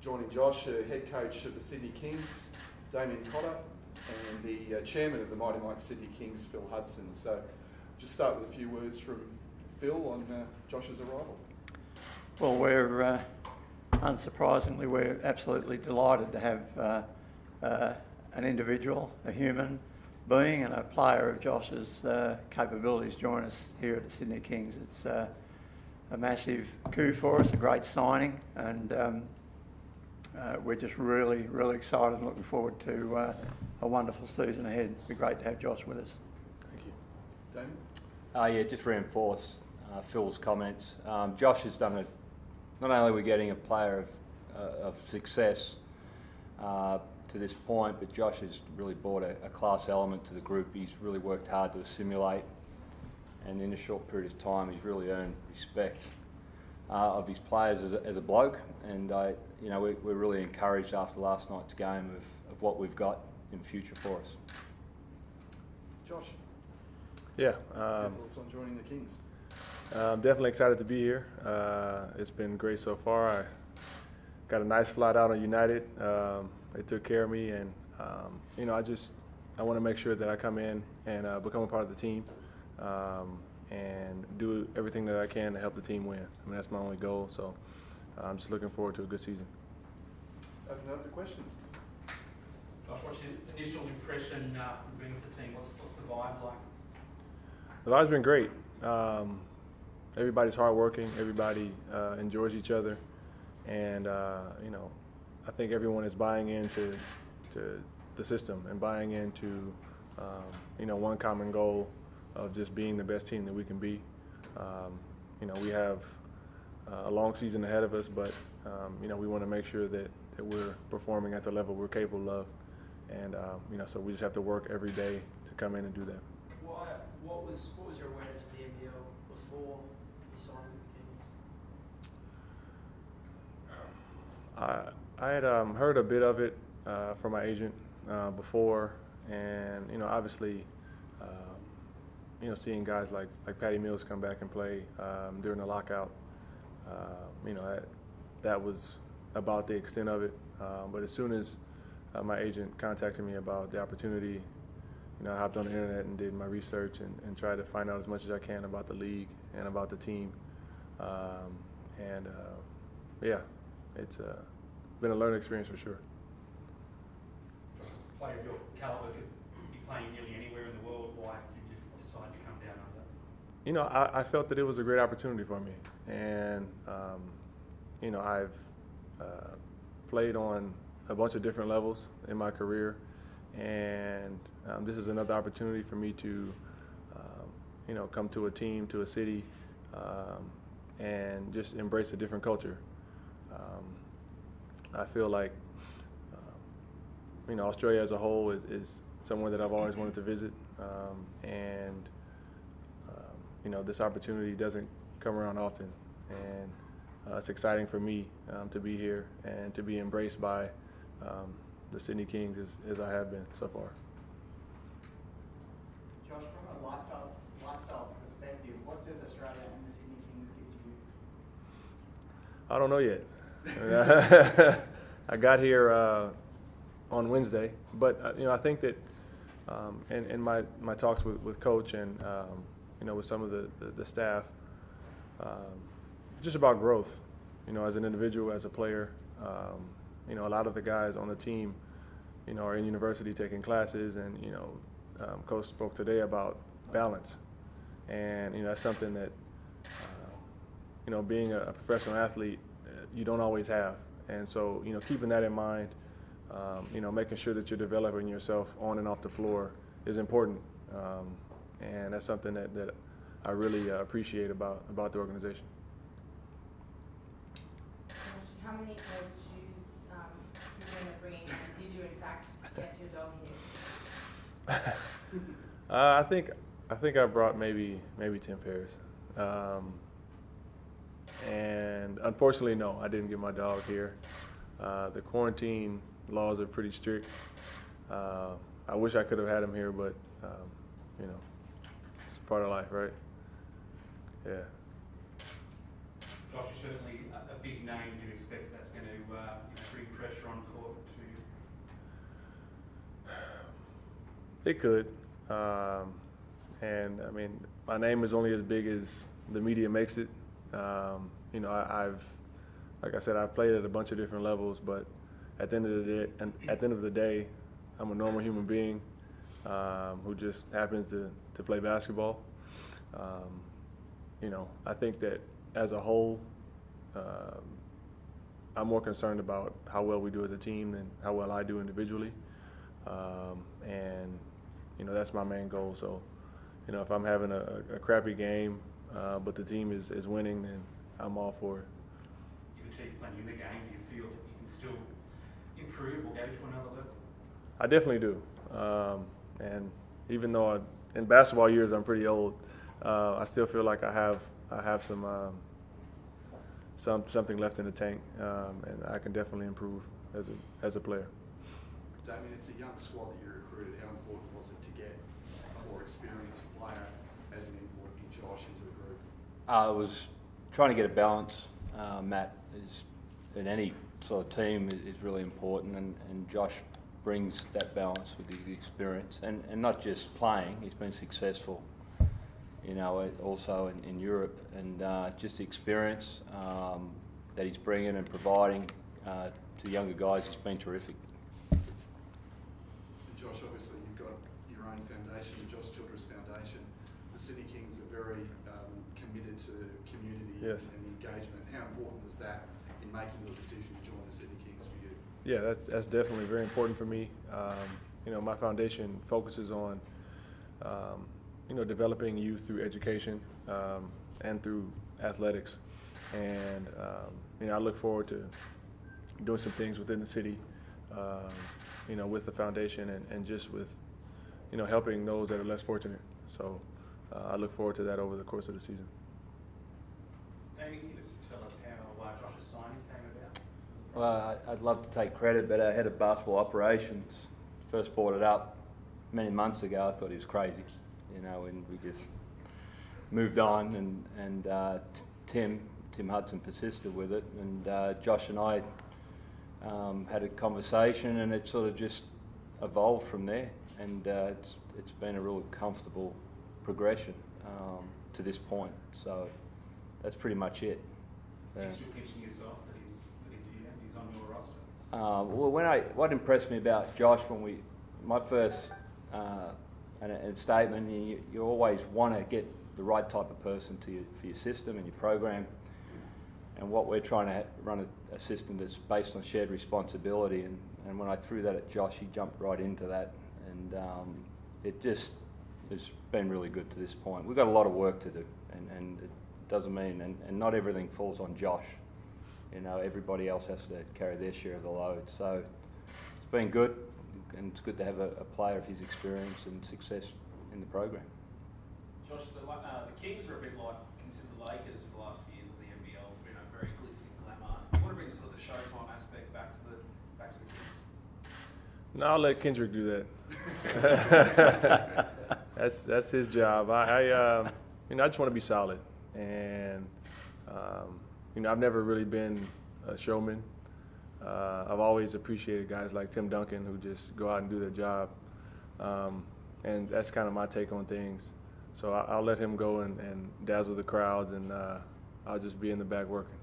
Joining Josh, head coach of the Sydney Kings, Damien Cotter, and the chairman of the Mighty Sydney Kings, Phil Hudson. So just start with a few words from Phil on Josh's arrival. Well, we're unsurprisingly, we're absolutely delighted to have an individual, a human being and a player of Josh's capabilities join us here at the Sydney Kings. It's a massive coup for us, a great signing, and we're just really, really excited and looking forward to a wonderful season ahead. It'd be great to have Josh with us. Thank you. Damien? Yeah, just reinforce Phil's comments. Josh has done it. Not only are we getting a player of success to this point, but Josh has really brought a class element to the group. He's really worked hard to assimilate, and in a short period of time, he's really earned respect of his players as a bloke. And you know, we're really encouraged after last night's game of what we've got in future for us. Josh? Yeah. Thoughts on joining the Kings? I'm definitely excited to be here. It's been great so far. I got a nice flight out on United. They took care of me, and you know, I want to make sure that I come in and become a part of the team and do everything that I can to help the team win. I mean, that's my only goal. So I'm just looking forward to a good season. Open up to questions. Josh, what's your initial impression from being with the team? What's the vibe like? The vibe's been great. Everybody's hardworking. Everybody enjoys each other, and you know, I think everyone is buying into the system and buying into you know, one common goal of just being the best team that we can be. You know, we have a long season ahead of us, but you know, we want to make sure that we're performing at the level we're capable of, and you know, so we just have to work every day to come in and do that. What was your awareness of the NBL before you signed with the Kings? I had heard a bit of it from my agent before, and you know, obviously, you know, seeing guys like Patty Mills come back and play during the lockout, you know, that was about the extent of it. But as soon as my agent contacted me about the opportunity, you know, I hopped on the internet and did my research and tried to find out as much as I can about the league and about the team. Yeah, it's been a learning experience for sure. A player of your caliber could be playing nearly anywhere in the world. Why did you decide to come down under? You know, I felt that it was a great opportunity for me, and you know, I've played on a bunch of different levels in my career, and this is another opportunity for me to you know, come to a team, to a city, and just embrace a different culture. I feel like you know, Australia as a whole is somewhere that I've always wanted to visit, and you know, this opportunity doesn't come around often, and it's exciting for me to be here and to be embraced by the Sydney Kings as I have been so far. Josh, from a lifestyle perspective, what does Australia and the Sydney Kings give to you? I don't know yet. I got here on Wednesday, but you know, I think that in my talks with Coach and you know, with some of the staff, it's just about growth. You know, as an individual, as a player. You know, a lot of the guys on the team, you know, are in university taking classes, and you know, Coach spoke today about balance, and you know, that's something that you know, being a professional athlete, you don't always have, and so you know, keeping that in mind, you know, making sure that you're developing yourself on and off the floor is important, and that's something that I really appreciate about the organization. How many pairs of shoes did you end up bringing, and did you in fact get your dog here? I think I brought maybe 10 pairs, and unfortunately, no, I didn't get my dog here. The quarantine laws are pretty strict. I wish I could have had him here, but you know, it's part of life, right? Yeah. Josh is certainly a big name. Do you expect that's going to bring It could, and I mean, my name is only as big as the media makes it. You know, like I said, I've played at a bunch of different levels, but at the end of the day, I'm a normal human being who just happens to play basketball. You know, I think that as a whole, I'm more concerned about how well we do as a team than how well I do individually. And, you know, that's my main goal. So, you know, if I'm having a crappy game, but the team is winning, then I'm all for it. You've achieved plenty in the game. Do you feel that you can still improve or go to another level? I definitely do. And even though in basketball years I'm pretty old, I still feel like I have something left in the tank, and I can definitely improve as a player. Damien, it's a young squad that you recruited. How important was it to get a more experienced player as an input in Josh into the group? I was trying to get a balance. Matt is in any sort of team is really important, and Josh brings that balance with his experience, and not just playing. He's been successful, you know, also in Europe, and just the experience that he's bringing and providing to younger guys has been terrific. Josh, obviously you've got your own foundation, the Childress Foundation. The Sydney Kings are very committed to community Yes. and engagement. How important was that in making your decision to join the Sydney Kings for you? Yeah, that's definitely very important for me. You know, my foundation focuses on you know, developing youth through education and through athletics, and you know, I look forward to doing some things within the city, you know, with the foundation and just with, you know, helping those that are less fortunate. So I look forward to that over the course of the season. Damien, can you just tell us how Josh's signing came about? Well, I'd love to take credit, but our head of basketball operations first brought it up many months ago. I thought he was crazy, you know, and we just moved on, and Tim Hudson persisted with it, and Josh and I had a conversation, and it sort of just evolved from there, and it's been a real comfortable progression to this point. So that's pretty much it. Are you still pinching yourself that he's here, he's on your roster? Well, what impressed me about Josh my first statement, you always want to get the right type of person for your system and your program. And what we're trying to run a system that's based on shared responsibility. And when I threw that at Josh, he jumped right into that. And it just has been really good to this point. We've got a lot of work to do, and it doesn't mean, and not everything falls on Josh. You know, everybody else has to carry their share of the load. So it's been good, and it's good to have a player of his experience and success in the program. Josh, the Kings are a bit like considered the Lakers for the last few years of the NBL, you know, very glitz and glamour. You want to bring sort of the Showtime aspect back to the Kings? No, I'll let Kendrick do that. That's his job. You know, I just want to be solid, and you know, I've never really been a showman. I've always appreciated guys like Tim Duncan who just go out and do their job, and that's kind of my take on things. So I'll let him go and dazzle the crowds, and I'll just be in the back working.